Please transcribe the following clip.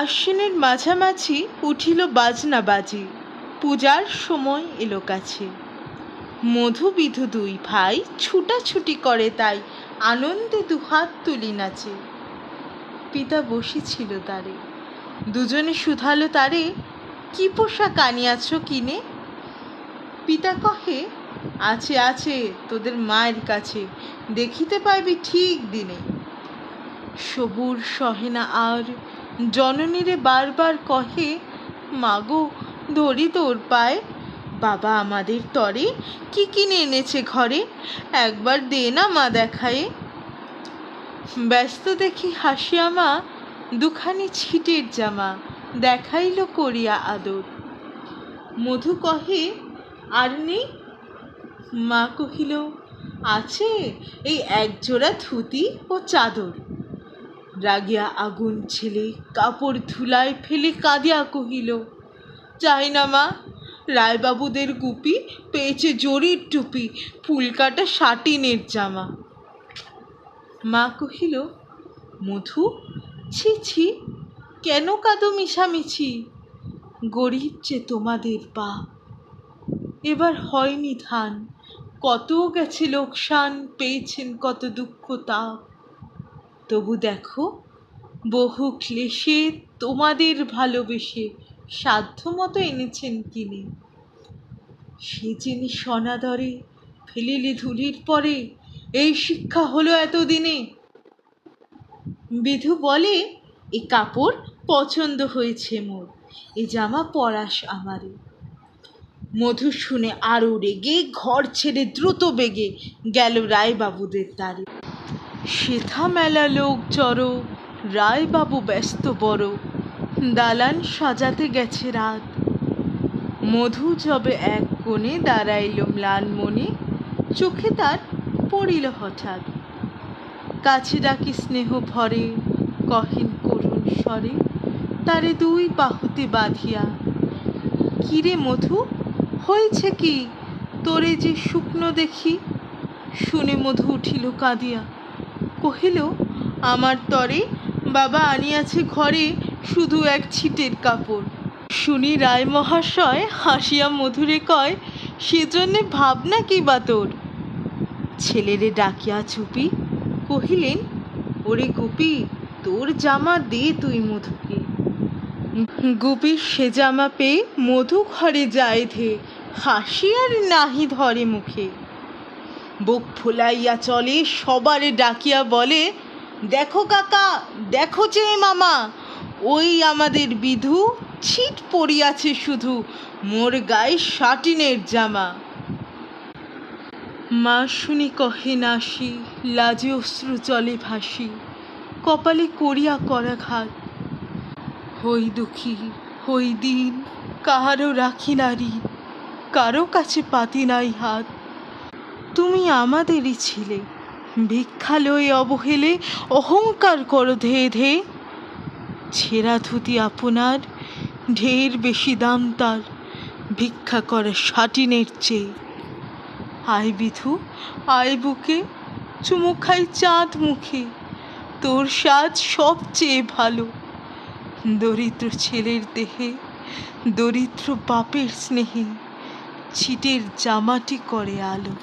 আশ্বিনের মাঝামাঝি উঠিল বাজনা বাজি, পূজার সময় এলো কাছে। মধু বিধু দুই ভাই ছুটাছুটি করে, তাই আনন্দে দুহাত তুলি নাচে। পিতা বসেছিল তারে, দুজনে শুধালো তারে, কি পোশাক আনিয়াছ কিনে? পিতা কহে, আছে আছে তোদের মায়ের কাছে, দেখিতে পাইবি ঠিক দিনে। সবুর সহে না আর, জননীরে বারবার কহে, মাগো ধরি তোর পায়ে, বাবা আমাদের তরে কি কিনে এনেছে ঘরে, একবার দে না মা দেখায়ে। ব্যস্ত দেখি হাসিয়া মা দুখানি ছিটের জামা দেখাইল করিয়া আদর। মধু কহে, আর নেই? মা কহিল, আছে এই একজোড়া ধুতি ও চাদর। রাগিয়া আগুন ছেলে কাপড় ধুলায় ফেলে কাঁদিয়া কহিল, চাই না মা, রায়বাবুদের গুপি পেয়েছে জরির টুপি, ফুলকাটা সাটিনের জামা। মা কহিল, মধু, ছি ছি, কেন কাঁদো মিছামিছি, গরিব যে তোমাদের বাপ। এবার হয়নি ধান, কত গেছে লোকসান, পেয়েছেন কত দুঃখ তাপ। তবু দেখো বহু ক্লেশে তোমাদের ভালোবেসে সাধ্যমতো এনেছেন কিনে। সে জিনিস অনাদরে ফেলিলে ধুলির পরে, এই শিক্ষা হলো এতদিনে। বিধু বলে, এ কাপড় পছন্দ হয়েছে মোর, এ জামা পরাস আমারে। মধু শুনে আরো রেগে ঘর ছেড়ে দ্রুত বেগে গেল রায়বাবুদের দ্বারে। সেথা মেলা লোক জড়ো, রায়বাবু ব্যস্ত বড়, দালান সাজাতে গেছে রাত। মধু যবে এক কোণে দাঁড়াইল ম্লান মনে, চোখে তার পড়িল হঠাৎ। কাছে ডাকি স্নেহ ভরে, কহেন করুণ স্বরে, তারে দুই বাহুতে বাঁধিয়া, কিরে মধু, হয়েছে কি তোরে যে শুকনো দেখি? শুনে মধু উঠিল কাঁদিয়া, কহিল, আমার তরে বাবা আনিয়াছে ঘরে শুধু এক ছিটের কাপড়। শুনি রায় মহাশয় হাসিয়া মধুরে কয়, সেজন্যে ভাবনা কি বা তোর? ছেলেরে ডাকিয়া চুপি কহিলেন, ওরে গুপি, তোর জামা দে তুই মধুকে। গুপির সে জামা পেয়ে মধু ঘরে যায় ধে, হাসি আর নাহি ধরে মুখে। বুক ফুলাইয়া চলে, সবারে ডাকিয়া বলে, দেখো কাকা, দেখো চেয়ে মামা, ওই আমাদের বিধু ছিট পড়িয়াছে শুধু, মোর গায়ে সাটিনের জামা। মা শুনি কহে নাসি, লাজে অশ্রু জলে ভাসি, কপালে করিয়া করাঘাত। হই দুঃখী, হই দিন, কাহারও রাখি না ঋণ, কারো কাছে পাতি নাই হাত। তুমি আমাদেরই ছিলে, ভিক্ষা লয়ে অবহেলে অহংকার করো ধেয়ে ধেয়ে। ছেঁড়া ধুতি আপনার, ঢের বেশি দাম তার, ভিক্ষা করে সাটিনের চেয়ে। আয় বিধু, আয় বুকে, চুমু খাই চাঁদ মুখে, তোর সাজ সবচেয়ে ভালো। দরিদ্র ছেলের দেহে, দরিদ্র বাপের স্নেহে, ছিটের জামাটি করে আলো।